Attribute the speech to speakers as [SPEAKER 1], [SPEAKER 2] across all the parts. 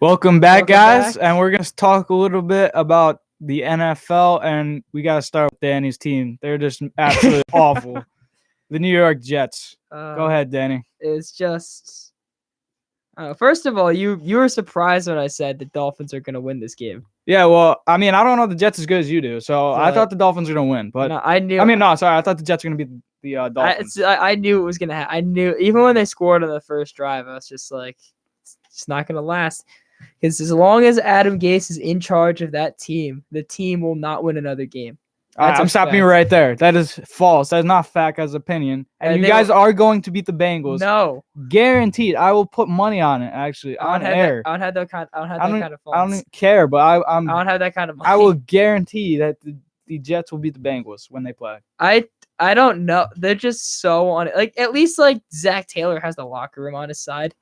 [SPEAKER 1] Welcome back,
[SPEAKER 2] Welcome
[SPEAKER 1] guys,
[SPEAKER 2] back.
[SPEAKER 1] and we're gonna talk a little bit about the NFL, and we gotta start with Danny's team. They're just absolutely awful. The New York Jets. Go
[SPEAKER 2] uh,
[SPEAKER 1] ahead, Danny.
[SPEAKER 2] it's just. First of all, you were surprised when I said the Dolphins are going to win this game.
[SPEAKER 1] Yeah, well, I mean, I don't know the Jets as good as you do, so I
[SPEAKER 2] But
[SPEAKER 1] thought the Dolphins were gonna win, but
[SPEAKER 2] no, I knew.
[SPEAKER 1] no, sorry, I thought the Jets were gonna beat the Dolphins.
[SPEAKER 2] I knew it was going to happen. I knew even when they scored on the first drive, I was just like, it's not going to last. Because as long as Adam Gase is in charge of that team, the team will not win another game. That's
[SPEAKER 1] I'm
[SPEAKER 2] a
[SPEAKER 1] stopping you
[SPEAKER 2] fact.
[SPEAKER 1] right there. That is false. That is not fact as opinion. And you guys are going to beat the Bengals.
[SPEAKER 2] No,
[SPEAKER 1] Guaranteed. I will put money on it, actually,
[SPEAKER 2] I
[SPEAKER 1] on
[SPEAKER 2] don't have
[SPEAKER 1] air.
[SPEAKER 2] that. I don't have that kind. I don't have
[SPEAKER 1] I
[SPEAKER 2] that
[SPEAKER 1] don't,
[SPEAKER 2] kind of
[SPEAKER 1] I
[SPEAKER 2] funds.
[SPEAKER 1] don't care, but
[SPEAKER 2] I don't have that kind of money.
[SPEAKER 1] I will guarantee that the Jets will beat the Bengals when they play.
[SPEAKER 2] I don't know. They're just so on it. Like at least like Zach Taylor has the locker room on his side.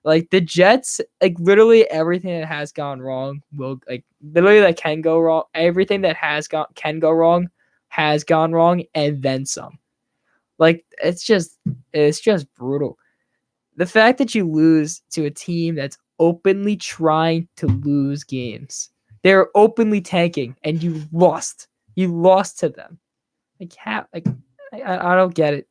[SPEAKER 2] Like the Jets, like literally everything that has gone wrong will literally that can go wrong. Everything that can go wrong has gone wrong and then some. Like it's just brutal. The fact that you lose to a team that's openly trying to lose games. They're openly tanking and you lost. You lost to them. Like how? Like I don't get it.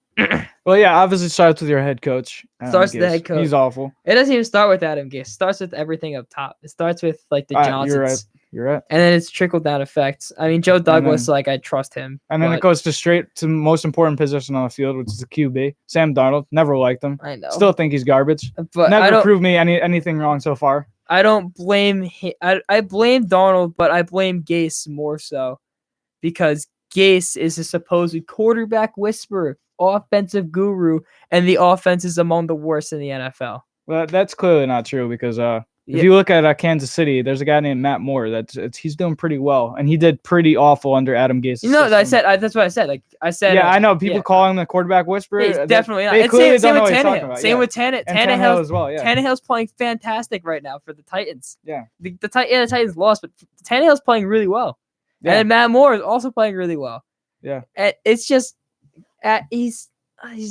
[SPEAKER 1] Well, yeah, obviously starts with your head coach.
[SPEAKER 2] Starts with the head coach.
[SPEAKER 1] He's awful.
[SPEAKER 2] It doesn't even start with Adam Gase. It starts with everything up top. It starts with like the Johnsons.
[SPEAKER 1] You're right.
[SPEAKER 2] And then it's trickle down effects. I mean, Joe Douglas, I trust him.
[SPEAKER 1] And then it goes straight to the most important position on the field, which is the QB. Sam Darnold. Never liked him.
[SPEAKER 2] I know.
[SPEAKER 1] Still think he's garbage.
[SPEAKER 2] But
[SPEAKER 1] never proved me anything wrong so far.
[SPEAKER 2] I don't blame him. I blame Darnold, but I blame Gase more so because Gase is a supposed quarterback whisperer, offensive guru, and the offense is among the worst in the NFL.
[SPEAKER 1] Well, that's clearly not true because if you look at Kansas City, there's a guy named Matt Moore he's doing pretty well, and he did pretty awful under Adam Gase.
[SPEAKER 2] That's what I said.
[SPEAKER 1] Yeah, I know people call him the quarterback whisperer.
[SPEAKER 2] It's definitely not.
[SPEAKER 1] They clearly don't know what he's talking
[SPEAKER 2] Tannehill.
[SPEAKER 1] about.
[SPEAKER 2] Same with Tannehill.
[SPEAKER 1] Tannehill as well. Yeah,
[SPEAKER 2] Tannehill's playing fantastic right now for the Titans.
[SPEAKER 1] Yeah,
[SPEAKER 2] the Titans lost, but Tannehill's playing really well. Yeah. And Matt Moore is also playing really well.
[SPEAKER 1] Yeah,
[SPEAKER 2] and it's just he's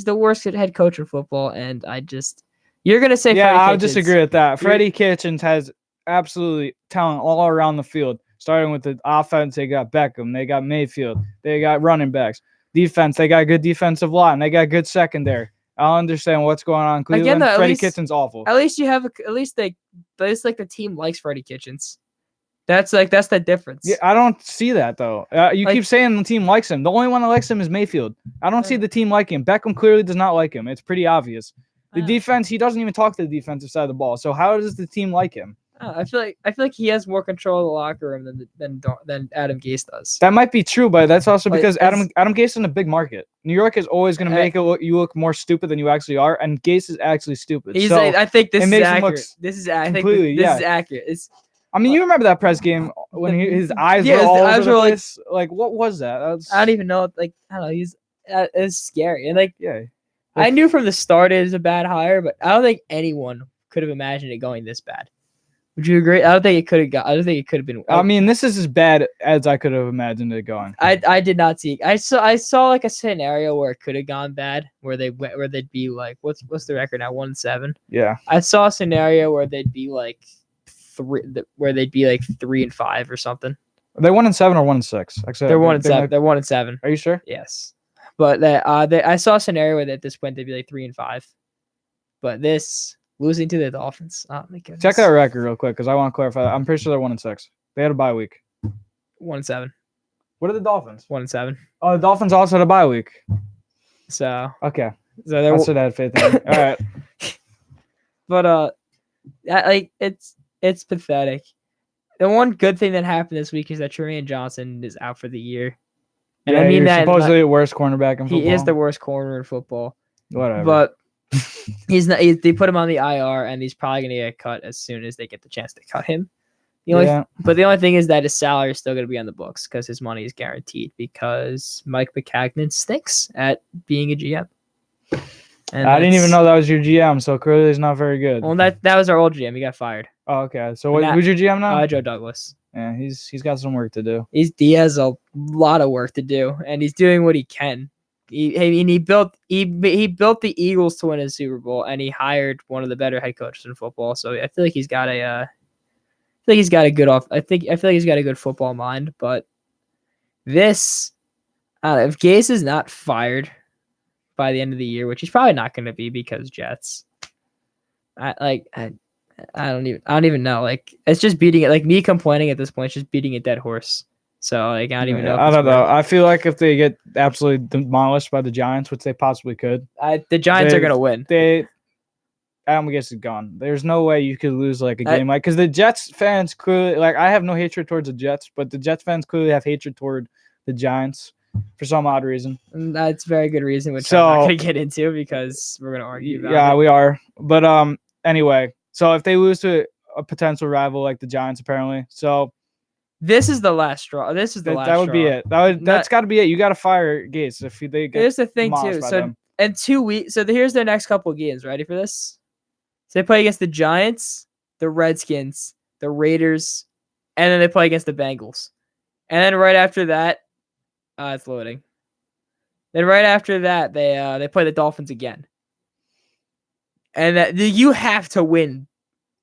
[SPEAKER 2] the worst head coach in football, and you're gonna say
[SPEAKER 1] I would disagree with that. Freddie Kitchens has absolutely talent all around the field. Starting with the offense, they got Beckham, they got Mayfield, they got running backs. Defense, they got good defensive line, they got good secondary. I don't understand what's going on in Cleveland. Again, Freddie Kitchens awful.
[SPEAKER 2] At least you have the team likes Freddie Kitchens. That's the difference.
[SPEAKER 1] Yeah, I don't see that though. You keep saying the team likes him. The only one that likes him is Mayfield. I don't see the team liking him. Beckham clearly does not like him. It's pretty obvious. The defense, he doesn't even talk to the defensive side of the ball. So how does the team like him?
[SPEAKER 2] I feel like he has more control of the locker room than Adam Gase does.
[SPEAKER 1] That might be true, but that's also because Adam Gase is in a big market. New York is always going to make you look more stupid than you actually are, and Gase is actually stupid.
[SPEAKER 2] I think this is accurate. This is accurate.
[SPEAKER 1] I mean, you remember that press game when his eyes were all over the place? Like, what was that?
[SPEAKER 2] I don't even know. Like, I don't know. It's scary. And I knew from the start it was a bad hire, but I don't think anyone could have imagined it going this bad. Would you agree? I don't think it could have been.
[SPEAKER 1] I mean, this is as bad as I could have imagined it going.
[SPEAKER 2] I did not see. I saw like a scenario where it could have gone bad, where they'd be like, what's the record now? 1-7.
[SPEAKER 1] Yeah.
[SPEAKER 2] I saw a scenario where they'd be like 3-5 or something.
[SPEAKER 1] Are they 1-7 or 1-6? Actually,
[SPEAKER 2] they're 1-7. They're 1-7.
[SPEAKER 1] Are you sure?
[SPEAKER 2] Yes. But I saw a scenario where at this point they'd be like 3-5. But this losing to the Dolphins. Oh my goodness.
[SPEAKER 1] Check that record real quick because I want to clarify that. I'm pretty sure they're 1-6. They had a bye week.
[SPEAKER 2] 1-7.
[SPEAKER 1] What are the Dolphins?
[SPEAKER 2] 1-7.
[SPEAKER 1] Oh, the Dolphins also had a bye week.
[SPEAKER 2] So
[SPEAKER 1] okay. So they're. That's what I had faith in. All right.
[SPEAKER 2] But it's pathetic. The one good thing that happened this week is that Tremaine Johnson is out for the year.
[SPEAKER 1] And I mean that supposedly the worst cornerback in football.
[SPEAKER 2] He is the worst corner in football.
[SPEAKER 1] Whatever.
[SPEAKER 2] But he's not. They put him on the IR, and he's probably gonna get cut as soon as they get the chance to cut him. But the only thing is that his salary is still gonna be on the books because his money is guaranteed because Mike Maccagnan stinks at being a GM. And
[SPEAKER 1] I didn't even know that was your GM, so clearly he's not very good.
[SPEAKER 2] Well, that was our old GM. He got fired.
[SPEAKER 1] Oh, okay. So who's your GM now?
[SPEAKER 2] Joe Douglas.
[SPEAKER 1] Yeah, he's got some work to do.
[SPEAKER 2] He has a lot of work to do, and he's doing what he can. He built the Eagles to win a Super Bowl, and he hired one of the better head coaches in football. So I feel like he's got a think he's got a good off. I feel like he's got a good football mind, but this, if Gase is not fired by the end of the year, which he's probably not going to be because Jets. I don't even know. Like, it's just beating it. Like, me complaining at this point is just beating a dead horse. So like, I don't even know.
[SPEAKER 1] I don't know. I feel like if they get absolutely demolished by the Giants, which they possibly could,
[SPEAKER 2] the Giants are gonna win.
[SPEAKER 1] Adam Gase is gone. There's no way you could lose like a game because the Jets fans clearly, like, I have no hatred towards the Jets, but the Jets fans clearly have hatred toward the Giants for some odd reason.
[SPEAKER 2] And that's a very good reason, which I'm not gonna get into because we're gonna argue about it.
[SPEAKER 1] Yeah, we are. But anyway, so if they lose to a potential rival like the Giants, apparently, so
[SPEAKER 2] this is the last straw. This is the last.
[SPEAKER 1] That would be it. That's got to be it. You got to fire Gase if they get.
[SPEAKER 2] Here's the thing too. So in 2 weeks, so here's their next couple of games. Ready for this? So they play against the Giants, the Redskins, the Raiders, and then they play against the Bengals. And then right after that, it's loading. Then right after that, they play the Dolphins again. And you have to win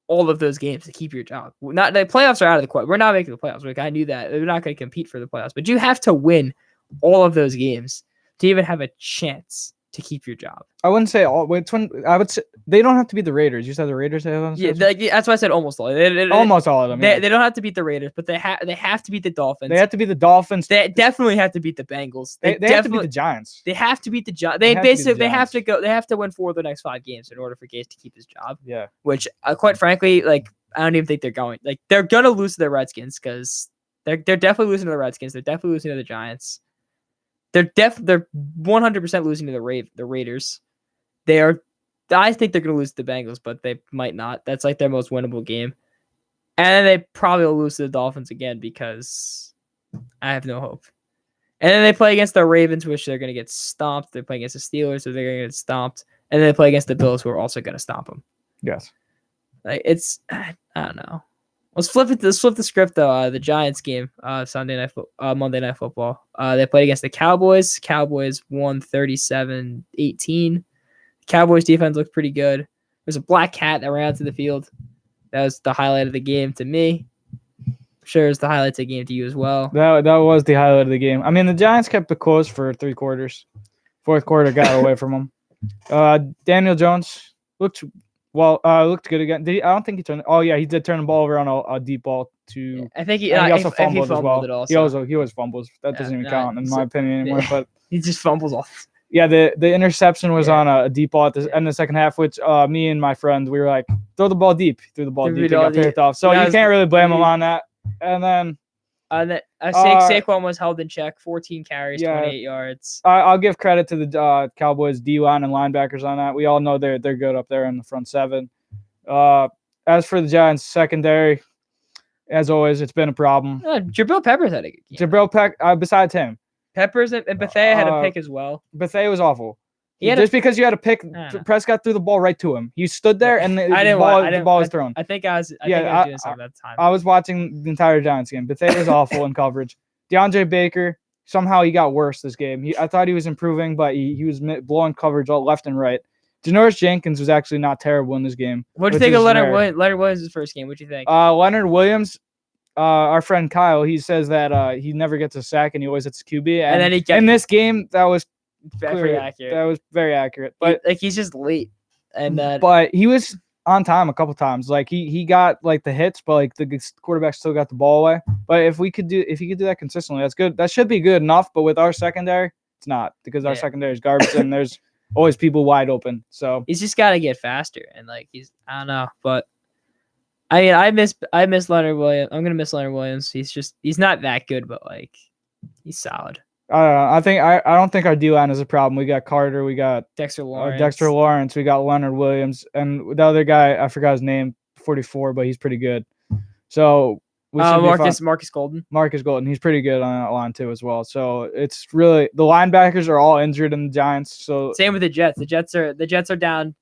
[SPEAKER 2] all of those games to keep your job. Not the playoffs are out of the question. We're not making the playoffs. Like, I knew that they're not going to compete for the playoffs, but you have to win all of those games to even have a chance to keep your job.
[SPEAKER 1] I wouldn't say all. Which one? I would say they don't have to beat the Raiders. You said the Raiders.
[SPEAKER 2] Yeah, that's why I said almost all.
[SPEAKER 1] Almost all of them.
[SPEAKER 2] They don't have to beat the Raiders, but they have to beat the Dolphins.
[SPEAKER 1] They have to beat the Dolphins.
[SPEAKER 2] They definitely have to beat the Bengals.
[SPEAKER 1] They have to beat the Giants.
[SPEAKER 2] They have to beat the Giants. They have to win 4 of the next 5 games in order for Gase to keep his job.
[SPEAKER 1] Yeah.
[SPEAKER 2] Which, quite frankly, like, I don't even think they're going. Like, they're gonna lose to the Redskins because they're definitely losing to the Redskins. They're definitely losing to the Giants. They're 100% losing to the Raiders. I think they're gonna lose to the Bengals, but they might not. That's like their most winnable game. And then they probably will lose to the Dolphins again because I have no hope. And then they play against the Ravens, which they're gonna get stomped. They play against the Steelers, so they're gonna get stomped. And then they play against the Bills, who are also gonna stomp them.
[SPEAKER 1] Yes.
[SPEAKER 2] Like, I don't know. Let's flip the script though. The Giants game, Monday Night Football. They played against the Cowboys. Cowboys won 37-18. The Cowboys defense looked pretty good. There's a black cat that ran out to the field. That was the highlight of the game to me. I'm sure it's the highlight of the game to you as well.
[SPEAKER 1] That was the highlight of the game. I mean, the Giants kept it close for 3 quarters. 4th quarter got away from them. Daniel Jones looked good again. I don't think he turned. Oh yeah, he did turn the ball over on a deep ball to.
[SPEAKER 2] I think he
[SPEAKER 1] also fumbled
[SPEAKER 2] as well.
[SPEAKER 1] It also. He always fumbles. That doesn't even count in my opinion anymore. But
[SPEAKER 2] he just fumbles off.
[SPEAKER 1] Yeah, the interception was on a deep ball at the end of the second half, which me and my friend, we were like, throw the ball deep. He threw the ball deep. It got picked off. So you can't really blame him on that. And then
[SPEAKER 2] Saquon was held in check, 14 carries, 28 yards.
[SPEAKER 1] I'll give credit to the Cowboys D-line and linebackers on that. We all know they're good up there in the front 7. As for the Giants secondary, as always, it's been a problem.
[SPEAKER 2] Jabril Peppers had a good game.
[SPEAKER 1] Jabril Peppers, besides him.
[SPEAKER 2] Peppers and Bethea had a pick as well.
[SPEAKER 1] Bethea was awful. Because you had a pick, Prescott threw the ball right to him. He stood there and the ball was thrown.
[SPEAKER 2] I think I was doing something at the time.
[SPEAKER 1] I was watching the entire Giants game. Bethea was awful in coverage. DeAndre Baker, somehow he got worse this game. I thought he was improving, but he was blowing coverage all left and right. Janoris Jenkins was actually not terrible in this game.
[SPEAKER 2] What do you think of Leonard Williams? Leonard Williams' first game. What do you think?
[SPEAKER 1] Leonard Williams, our friend Kyle, he says that he never gets a sack and he always hits QB. And then in this game, that was
[SPEAKER 2] very accurate.
[SPEAKER 1] That was very accurate. But
[SPEAKER 2] he's just late,
[SPEAKER 1] but he was on time a couple times. Like he got like the hits, but like the quarterback still got the ball away. But if he could do that consistently, that's good. That should be good enough. But with our secondary, it's not because our secondary is garbage and there's always people wide open. So
[SPEAKER 2] he's just got to get faster. And like I don't know, but I mean, I miss Leonard Williams. I'm gonna miss Leonard Williams. He's not that good, but like he's solid.
[SPEAKER 1] I don't know. I don't think our D line is a problem. We got Carter, we got
[SPEAKER 2] Dexter Lawrence,
[SPEAKER 1] we got Leonard Williams, and the other guy I forgot his name, 44, but he's pretty good. So
[SPEAKER 2] Marcus Golden.
[SPEAKER 1] Marcus Golden, he's pretty good on that line too as well. So it's really the linebackers are all injured in the Giants. So
[SPEAKER 2] same with the Jets. The Jets are down.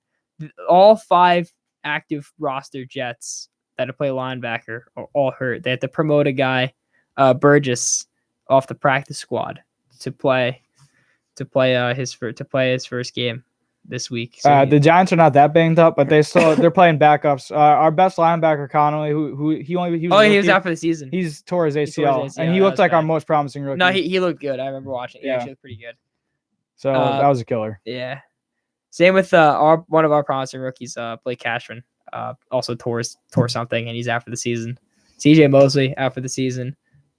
[SPEAKER 2] All 5 active roster Jets that play linebacker are all hurt. They have to promote a guy, Burgess, off the practice squad to play his first game. this week. So
[SPEAKER 1] The Giants are not that banged up, but they're playing backups. Our best linebacker Connolly, who he was
[SPEAKER 2] out for the season.
[SPEAKER 1] He's tore his ACL, and he looked like our most promising rookie.
[SPEAKER 2] No, he looked good. I remember watching. He actually looked pretty good.
[SPEAKER 1] So that was a killer.
[SPEAKER 2] Yeah. Same with one of our promising rookies, Blake Cashman. Also tore something, and he's out for the season. CJ Mosley out for the season.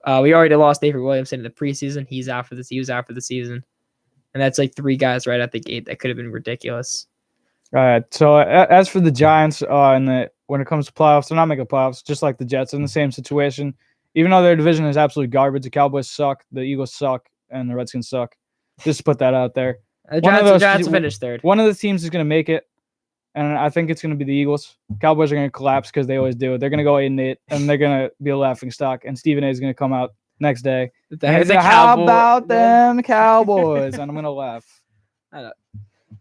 [SPEAKER 2] We already lost David Williamson in the preseason. He was out for the season. And that's like 3 guys right at the gate that could have been ridiculous.
[SPEAKER 1] All right. So as for the Giants, when it comes to playoffs, they're not making playoffs, just like the Jets. In the same situation. Even though their division is absolute garbage, the Cowboys suck, the Eagles suck, and the Redskins suck. Just to put that out there.
[SPEAKER 2] The Giants will finish third.
[SPEAKER 1] One of the teams is going to make it, and I think it's going to be the Eagles. Cowboys are going to collapse because they always do. They're going to go 8-8, and they're going to be a laughing stock. And Stephen A. is going to come out next day. How about them Cowboys? And I'm going to laugh.
[SPEAKER 2] I don't.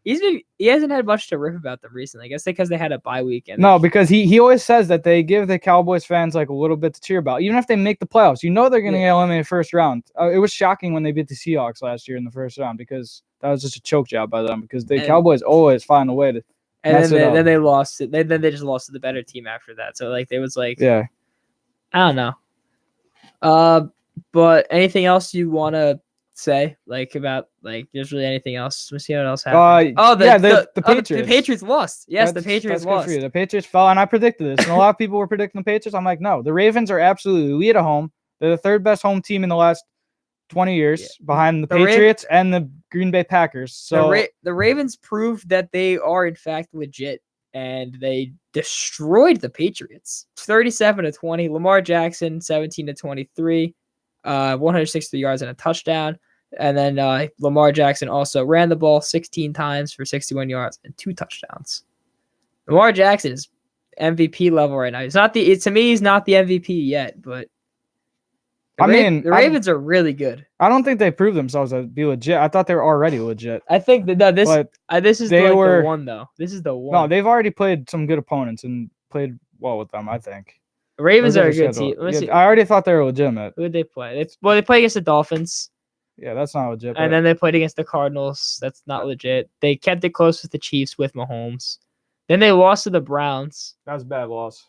[SPEAKER 2] He hasn't had much to rip about them recently. I guess because they had a bye week.
[SPEAKER 1] No, because he always says that they give the Cowboys fans like a little bit to cheer about. Even if they make the playoffs, they're going to get eliminated first round. It was shocking when they beat the Seahawks last year in the first round because that was just a choke job by them because the Cowboys always find a way to mess it up.
[SPEAKER 2] Then they lost it. Then they just lost to the better team after that. So like it was like I don't know. But anything else you want to say about there's really anything else? Let's see what else happened. The Patriots. The Patriots lost. Yes, the Patriots lost. Good for you.
[SPEAKER 1] The Patriots fell, and I predicted this. And a lot of people were predicting the Patriots. I'm like, no, the Ravens are absolutely elite at home. They're the third best home team in the last 20 years behind the Patriots and the Green Bay Packers. So
[SPEAKER 2] the Ravens proved that they are in fact legit, and they destroyed the Patriots 37-20. Lamar Jackson 17-23, 163 yards and a touchdown. And then Lamar Jackson also ran the ball 16 times for 61 yards and 2 touchdowns. Lamar Jackson is MVP level right now. He's not to me, he's not the MVP yet, but the Ravens are really good.
[SPEAKER 1] I don't think they proved themselves to be legit. I thought they were already legit.
[SPEAKER 2] I think this is the one though. This is the one.
[SPEAKER 1] No, they've already played some good opponents and played well with them, I think.
[SPEAKER 2] The Ravens are a good team.
[SPEAKER 1] I already thought they were legitimate.
[SPEAKER 2] Who did they play? They played against the Dolphins.
[SPEAKER 1] Yeah, that's not legit.
[SPEAKER 2] And then they played against the Cardinals. That's not legit. They kept it close with the Chiefs with Mahomes. Then they lost to the Browns.
[SPEAKER 1] That was a bad loss.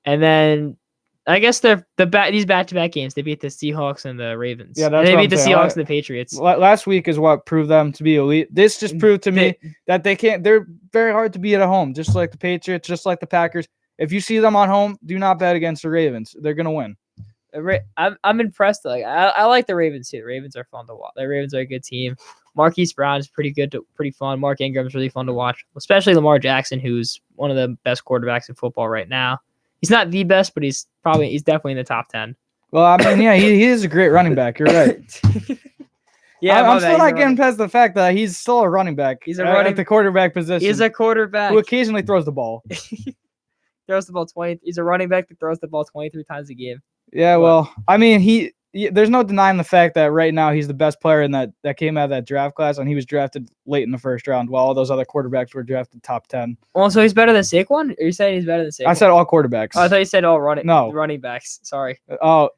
[SPEAKER 2] And then I guess these back-to-back games, they beat the Seahawks and the Ravens.
[SPEAKER 1] Yeah,
[SPEAKER 2] they beat the Seahawks and the Patriots.
[SPEAKER 1] Last week is what proved them to be elite. This just proved to me that they can't. They're very hard to beat at home, just like the Patriots, just like the Packers. If you see them on home, do not bet against the Ravens. They're gonna win.
[SPEAKER 2] I'm impressed. I like the Ravens too. The Ravens are fun to watch. The Ravens are a good team. Marquise Brown is pretty good, pretty fun. Mark Ingram's really fun to watch, especially Lamar Jackson, who's one of the best quarterbacks in football right now. He's not the best, but he's definitely in the top 10.
[SPEAKER 1] Well, I mean, yeah, he is a great running back. You're right. I'm still not getting past the fact that he's still a running back. He's at the quarterback position.
[SPEAKER 2] He's a quarterback
[SPEAKER 1] who occasionally throws the ball.
[SPEAKER 2] Throws the ball 20. He's a running back that throws the ball 23 times a game.
[SPEAKER 1] Yeah, well, I mean, there's no denying the fact that right now he's the best player in that came out of that draft class, and he was drafted late in the first round, while all those other quarterbacks were drafted top 10.
[SPEAKER 2] Well, so he's better than Saquon? Are you saying he's better than Saquon?
[SPEAKER 1] I said all quarterbacks.
[SPEAKER 2] Oh, I thought you said all running backs. Sorry.
[SPEAKER 1] Oh,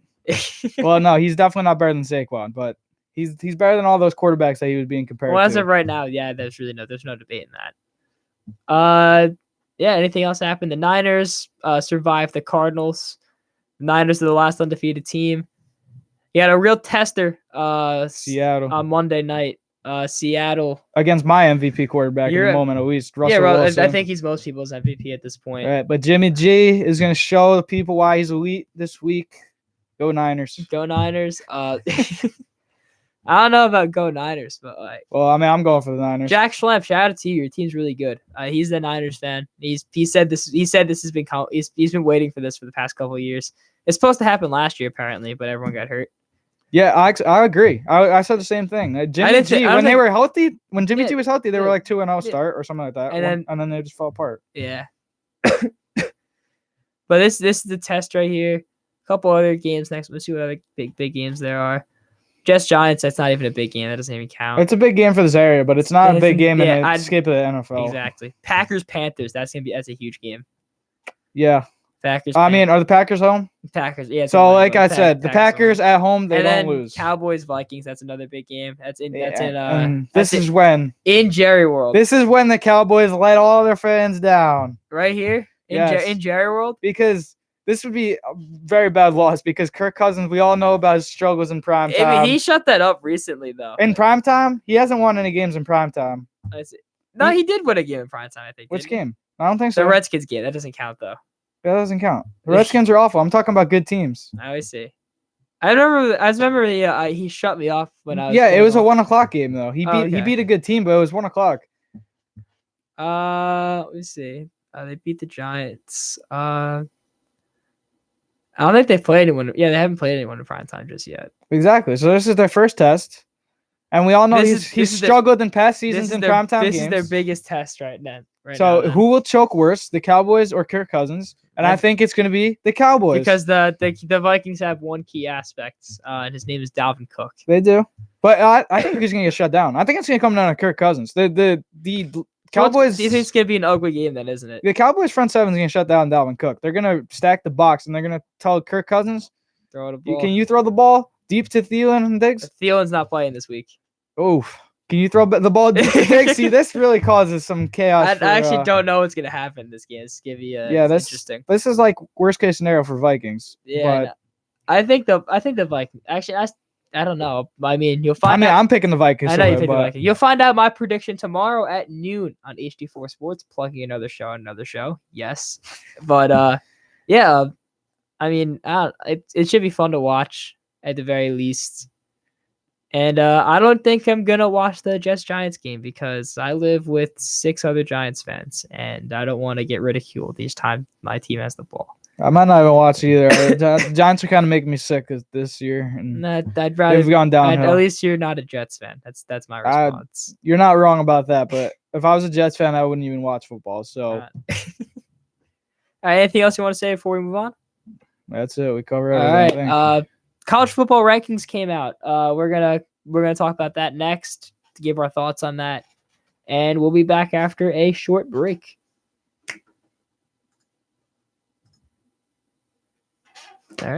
[SPEAKER 1] well, no, he's definitely not better than Saquon, but he's better than all those quarterbacks that he was being compared to.
[SPEAKER 2] Well, as of right now, yeah, there's no debate in that. Yeah, anything else happened? The Niners survived the Cardinals. The Niners are the last undefeated team. You had a real tester
[SPEAKER 1] Seattle
[SPEAKER 2] on Monday night. Seattle.
[SPEAKER 1] Against my MVP quarterback at the moment, at least. Russell Wilson.
[SPEAKER 2] I think he's most people's MVP at this point.
[SPEAKER 1] All right, but Jimmy G is going to show the people why he's elite this week. Go Niners.
[SPEAKER 2] Go Niners. I don't know about Go Niners, but
[SPEAKER 1] well, I mean, I'm going for the Niners.
[SPEAKER 2] Jack Schlemp, shout out to you. Your team's really good. He's the Niners fan. He said this has been he's been waiting for this for the past couple of years. It's supposed to happen last year apparently, but everyone got hurt.
[SPEAKER 1] Yeah, I agree. I said the same thing. Jimmy G, when they were healthy, when Jimmy G was healthy, they were like 2-0 start or something like that, and then they just fell apart.
[SPEAKER 2] Yeah. But this is the test right here. A couple other games next. Let's see what other big games there are. Jets Giants. That's not even a big game. That doesn't even count.
[SPEAKER 1] It's a big game for this area, but it's not a big game in the escape of the NFL.
[SPEAKER 2] Exactly. Packers Panthers. That's a huge game.
[SPEAKER 1] Yeah,
[SPEAKER 2] Packers.
[SPEAKER 1] I mean, are the Packers home?
[SPEAKER 2] Packers. Yeah. it's
[SPEAKER 1] So,
[SPEAKER 2] in
[SPEAKER 1] like
[SPEAKER 2] Lambeau.
[SPEAKER 1] I said, the Packers
[SPEAKER 2] are
[SPEAKER 1] at home, they
[SPEAKER 2] and
[SPEAKER 1] don't
[SPEAKER 2] then
[SPEAKER 1] lose.
[SPEAKER 2] Cowboys Vikings. That's another big game. That's in.
[SPEAKER 1] And
[SPEAKER 2] That's
[SPEAKER 1] this is when
[SPEAKER 2] in Jerry World.
[SPEAKER 1] this is when the Cowboys let all their fans down.
[SPEAKER 2] Right here in
[SPEAKER 1] Yes.
[SPEAKER 2] in Jerry World.
[SPEAKER 1] Because this would be a very bad loss because Kirk Cousins, we all know about his struggles in prime time.
[SPEAKER 2] I mean, he shut that up recently though.
[SPEAKER 1] In prime time, he hasn't won any games in prime time.
[SPEAKER 2] I see. No, he did win a game in prime time. I think.
[SPEAKER 1] Which
[SPEAKER 2] didn't he?
[SPEAKER 1] game? I don't think so.
[SPEAKER 2] The Redskins game. That doesn't count though.
[SPEAKER 1] That doesn't count. The Redskins are awful. I'm talking about good teams.
[SPEAKER 2] I always see. I remember. He shut me off when I was.
[SPEAKER 1] Yeah, it was a
[SPEAKER 2] off.
[SPEAKER 1] 1:00 game though. He beat a good team, but it was 1:00.
[SPEAKER 2] Let me see. They beat the Giants. I don't think they've played anyone. Yeah, they haven't played anyone in prime time just yet.
[SPEAKER 1] Exactly. So this is their first test, and we all know he's struggled in past seasons in prime time games.
[SPEAKER 2] This is their biggest test right now.
[SPEAKER 1] So who will choke worse, the Cowboys or Kirk Cousins? And I think it's going to be the Cowboys
[SPEAKER 2] because the Vikings have one key aspect, and his name is Dalvin Cook.
[SPEAKER 1] They do, but I think he's going to get shut down. I think it's going to come down to Kirk Cousins. The Cowboys.
[SPEAKER 2] Do you think it's going to be an ugly game then, isn't it?
[SPEAKER 1] The Cowboys front seven is going to shut down Dalvin Cook. They're going to stack the box, and they're going to tell Kirk Cousins,
[SPEAKER 2] throw the ball.
[SPEAKER 1] Can you throw the ball deep to Thielen and Diggs?
[SPEAKER 2] Thielen's not playing this week.
[SPEAKER 1] Oof. Can you throw the ball deep to Diggs? See, this really causes some chaos.
[SPEAKER 2] I actually don't know what's going to happen in this game. It's going to be that's interesting.
[SPEAKER 1] This is like worst case scenario for Vikings.
[SPEAKER 2] Yeah,
[SPEAKER 1] but
[SPEAKER 2] I think the Vikings. Actually, I don't know. I mean, you'll find.
[SPEAKER 1] I'm picking the Vikings.
[SPEAKER 2] I know you pick the Vikings. You'll find out my prediction tomorrow at noon on HD4 Sports. Plugging another show. Yes, but yeah. I mean, it should be fun to watch at the very least. And I don't think I'm gonna watch the Jets-Giants game because I live with 6 other Giants fans, and I don't want to get ridiculed each time my team has the ball.
[SPEAKER 1] I might not even watch either. The Giants are kind of making me sick this year, and
[SPEAKER 2] I'd rather
[SPEAKER 1] they've gone downhill.
[SPEAKER 2] At least you're not a Jets fan. That's my response.
[SPEAKER 1] You're not wrong about that, but if I was a Jets fan, I wouldn't even watch football. So,
[SPEAKER 2] all right, anything else you want to say before we move on?
[SPEAKER 1] That's it. We covered everything.
[SPEAKER 2] All right. College football rankings came out. We're gonna talk about that next to give our thoughts on that, and we'll be back after a short break. All right.